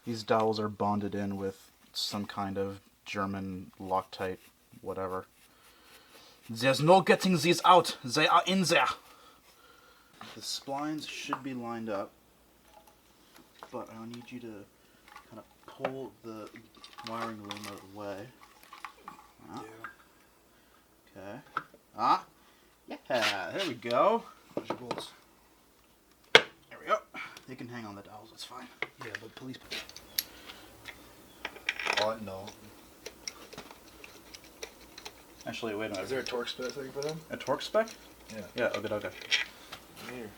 These dowels are bonded in with some kind of German Loctite, whatever. There's no getting these out. They are in there. The splines should be lined up, but I'll need you to kind of pull the wiring loom out of the way. Ah. Yeah. Okay. Ah. Yeah. There we go. There's your bolts. There we go. They can hang on the dowels. That's fine. Yeah, but police. Oh no. Actually, wait a minute. Is there a torque spec thing for them? A torque spec? Yeah. Yeah. Okay. Here.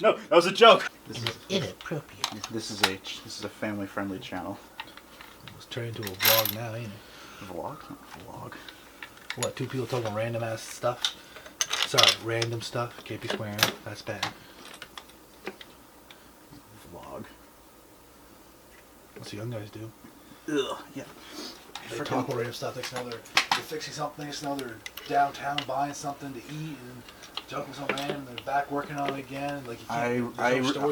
No, that was a joke. This is inappropriate. This is a family-friendly channel. It's turned into a vlog now, ain't it? Vlog? Vlog. What? Two people talking random ass stuff? Sorry, random stuff. Can't be swearing. That's bad. Vlog. That's what young guys do. Ugh. Yeah. They talk about random stuff. Next thing they're fixing something. Next thing they're downtown buying something to eat and jumping something random. And they're back working on it again. And like you can't.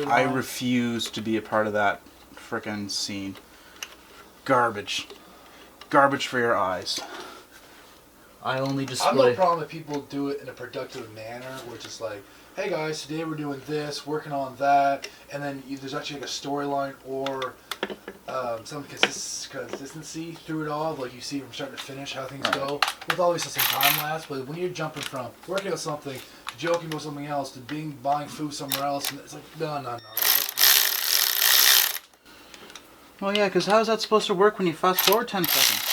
I refuse to be a part of that frickin' scene. Garbage. Garbage for your eyes. I only display. I have no problem if people do it in a productive manner, where it's just like, hey guys, today we're doing this, working on that, and then there's actually like a storyline or some consistency through it all, like you see from start to finish how things go, with obviously some time lapse. But when you're jumping from working on something to joking about something else to buying food somewhere else, and it's like, no. Well, yeah, because how's that supposed to work when you fast forward 10 seconds?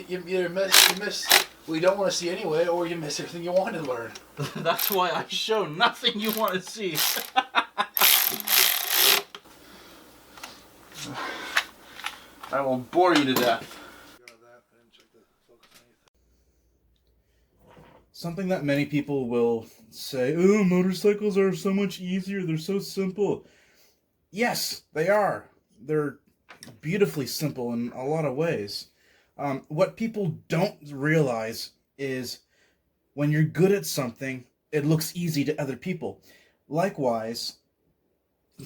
You either miss what you don't want to see anyway, or you miss everything you want to learn. That's why I show nothing you want to see. I will bore you to death. Something that many people will say, oh, motorcycles are so much easier, they're so simple. Yes, they are. They're beautifully simple in a lot of ways. What people don't realize is when you're good at something, it looks easy to other people. Likewise,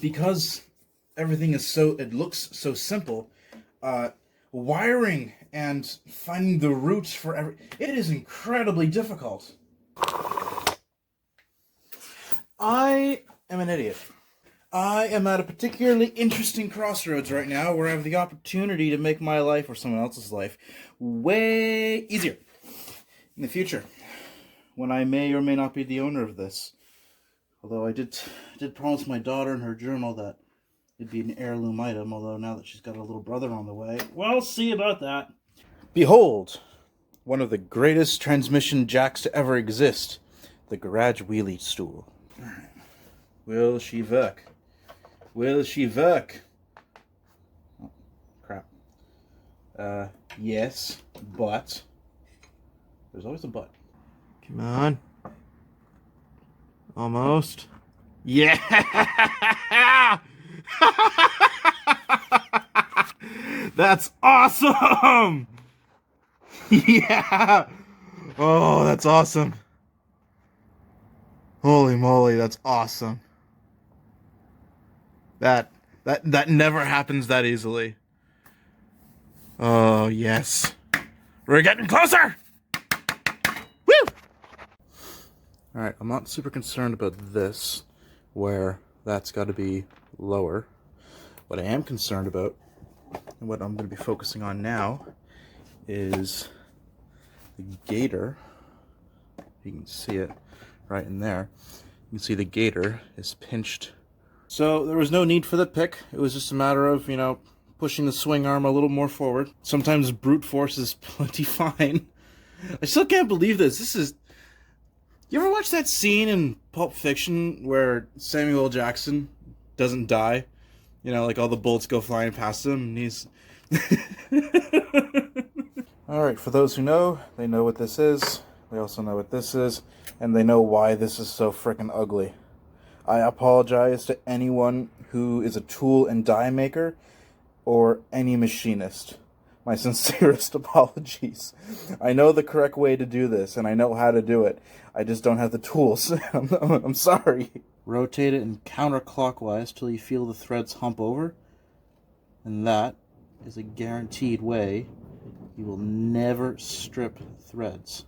because everything is it looks so simple, wiring and finding the roots for it is incredibly difficult. I am an idiot. I am at a particularly interesting crossroads right now where I have the opportunity to make my life or someone else's life way easier in the future, when I may or may not be the owner of this. Although I did promise my daughter in her journal that it'd be an heirloom item, although now that she's got a little brother on the way, we'll see about that. Behold, one of the greatest transmission jacks to ever exist, the garage wheelie stool. All right. Will she work? Will she work? Oh, crap. Yes, but... There's always a but. Come on. Almost. Yeah! That's awesome! Yeah! Oh, that's awesome. Holy moly, that's awesome. That never happens that easily. Oh, yes. We're getting closer! Woo! Alright, I'm not super concerned about this, where that's got to be lower. What I am concerned about, and what I'm going to be focusing on now, is the gator. You can see it right in there. You can see the gator is pinched. So there was no need for the pick. It was just a matter of, pushing the swing arm a little more forward. Sometimes brute force is plenty fine. I still can't believe this. This is... You ever watch that scene in Pulp Fiction where Samuel L. Jackson doesn't die? Like all the bullets go flying past him and he's... Alright, for those who know, they know what this is. They also know what this is. And they know why this is so frickin' ugly. I apologize to anyone who is a tool and die maker or any machinist. My sincerest apologies. I know the correct way to do this, and I know how to do it. I just don't have the tools. I'm sorry. Rotate it in counterclockwise till you feel the threads hump over, And that is a guaranteed way you will never strip threads.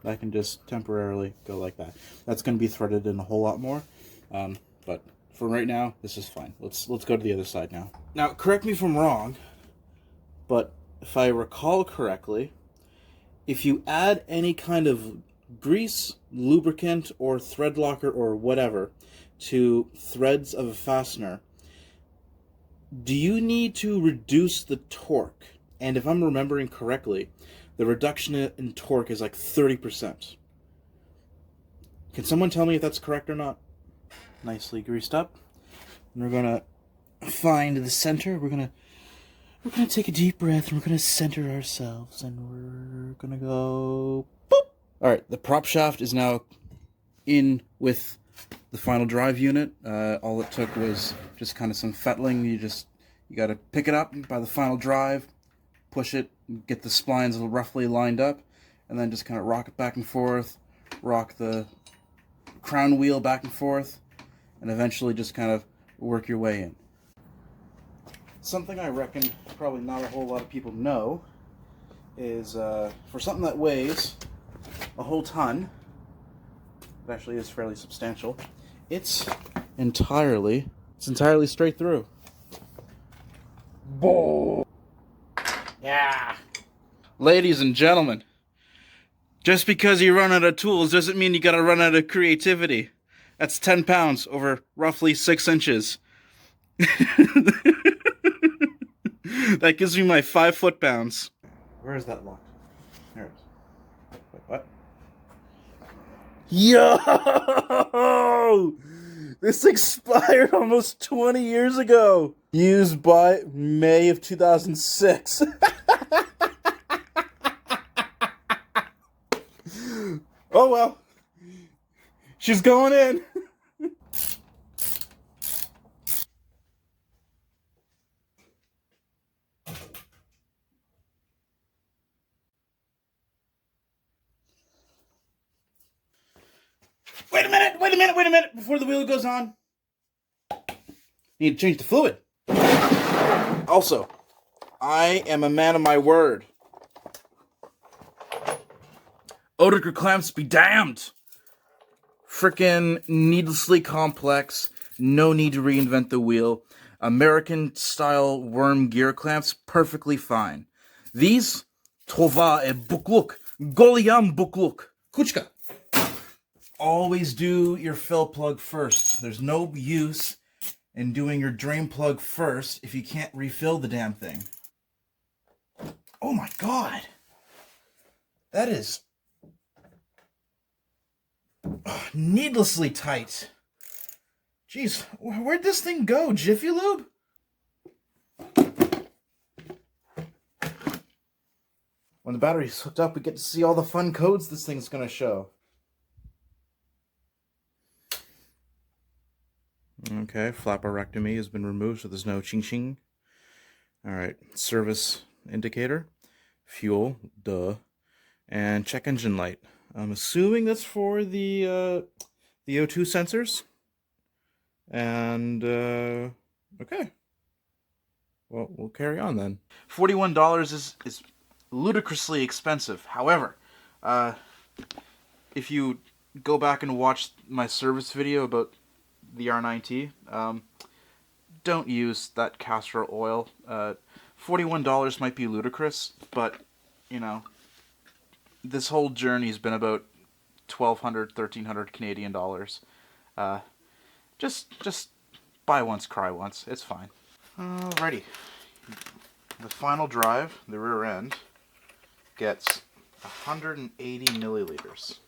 That can just temporarily go like that. That's going to be threaded in a whole lot more, but for right now, this is fine. Let's go to the other side now. Now, correct me if I'm wrong, but if I recall correctly, if you add any kind of grease, lubricant, or thread locker or whatever to threads of a fastener, do you need to reduce the torque? And if I'm remembering correctly, the reduction in torque is like 30%. Can someone tell me if that's correct or not? Nicely greased up. And we're gonna find the center. We're gonna take a deep breath and we're gonna center ourselves and we're gonna go boop. Alright, the prop shaft is now in with the final drive unit. All it took was just kind of some fettling. You gotta pick it up by the final drive, push it, get the splines roughly lined up, and then just kind of rock it back and forth, rock the crown wheel back and forth, and eventually just kind of work your way in. Something I reckon probably not a whole lot of people know is for something that weighs a whole ton, it actually is fairly substantial, it's entirely straight through. Boom! Yeah! Ladies and gentlemen, just because you run out of tools doesn't mean you gotta run out of creativity. That's 10 pounds over roughly 6 inches. That gives me my 5 foot-pounds. Where is that locked? There it is. Wait, what? Yo! This expired almost 20 years ago. Used by May of 2006. Oh well. She's going in. Wait a minute, before the wheel goes on. Need to change the fluid. Also, I am a man of my word. Oetiker clamps be damned. Frickin' needlessly complex. No need to reinvent the wheel. American-style worm gear clamps, perfectly fine. These, tova e bukluk. Goliam bukluk. Kuchka. Always do your fill plug first. There's no use in doing your drain plug first if you can't refill the damn thing. Oh my god. That is needlessly tight. Jeez, where'd this thing go? Jiffy Lube? When the battery's hooked up, we get to see all the fun codes this thing's gonna show. Okay, flaporectomy has been removed, so there's no ching-ching. Alright, service indicator, fuel, duh, and check engine light. I'm assuming that's for the O2 sensors. And, okay. Well, we'll carry on then. $41 is ludicrously expensive. However, if you go back and watch my service video about the R9T, don't use that castor oil. $41 might be ludicrous, but, you know, this whole journey's been about 1,200, 1,300 Canadian dollars. Just buy once, cry once. It's fine. Alrighty. The final drive, the rear end, gets 180 milliliters.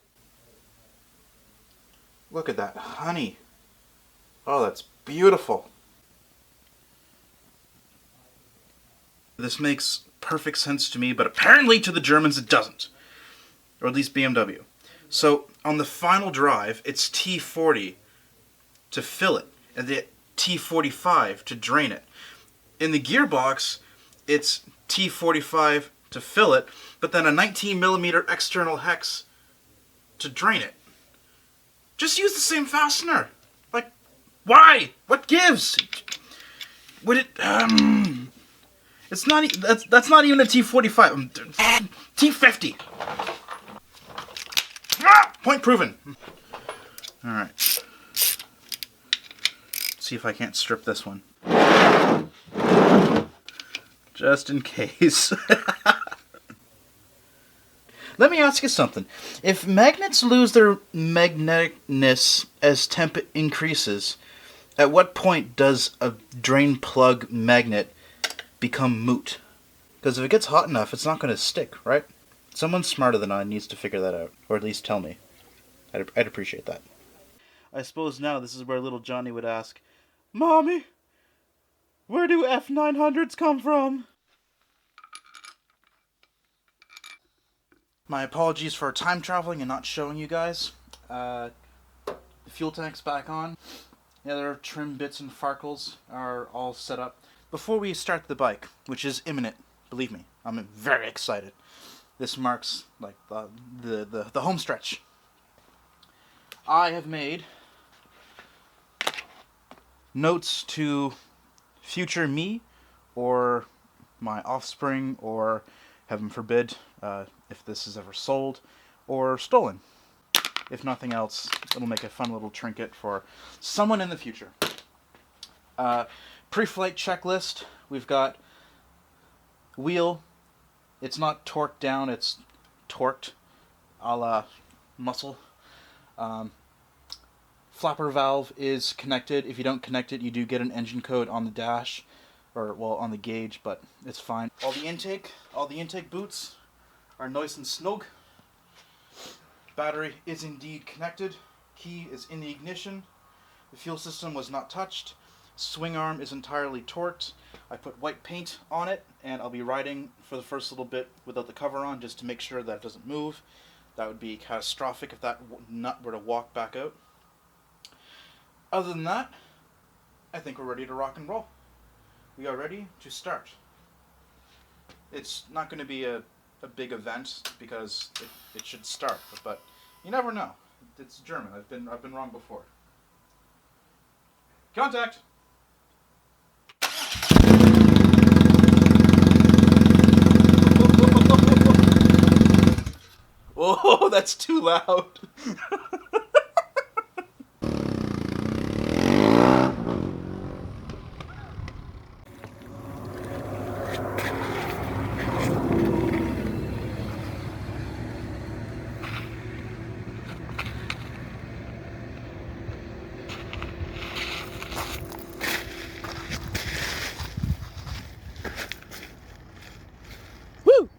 Look at that honey. Oh, that's beautiful. This makes perfect sense to me, but apparently to the Germans it doesn't. Or at least BMW. So, on the final drive, it's T40 to fill it, and the T45 to drain it. In the gearbox, it's T45 to fill it, but then a 19mm external hex to drain it. Just use the same fastener. Like, why? What gives? Would it? It's not. That's not even a T45. T50. Point proven. All right. See if I can't strip this one. Just in case. Let me ask you something. If magnets lose their magneticness as temp increases, at what point does a drain plug magnet become moot? Because if it gets hot enough, it's not going to stick, right? Someone smarter than I needs to figure that out, or at least tell me. I'd appreciate that. I suppose now this is where little Johnny would ask, Mommy, where do F900s come from? My apologies for time traveling and not showing you guys. The fuel tank's back on. The other trim bits and farkles are all set up. Before we start the bike, which is imminent, believe me, I'm very excited. This marks like the home stretch. I have made notes to future me, or my offspring, or heaven forbid, if this is ever sold or stolen. If nothing else, it'll make a fun little trinket for someone in the future. Pre-flight checklist. We've got wheel. It's not torqued down, it's torqued a la muscle. Flapper valve is connected. If you don't connect it, you do get an engine code on the dash, or well, on the gauge, but it's fine. All the intake boots are nice and snug. Battery is indeed connected. Key is in the ignition. The fuel system was not touched. Swing arm is entirely torqued. I put white paint on it, and I'll be riding for the first little bit without the cover on, just to make sure that it doesn't move. That would be catastrophic if that nut were to walk back out. Other than that, I think we're ready to rock and roll. We are ready to start. It's not going to be a big event because it should start, but you never know. It's German. I've been wrong before. Contact. Whoa, that's too loud. Woo!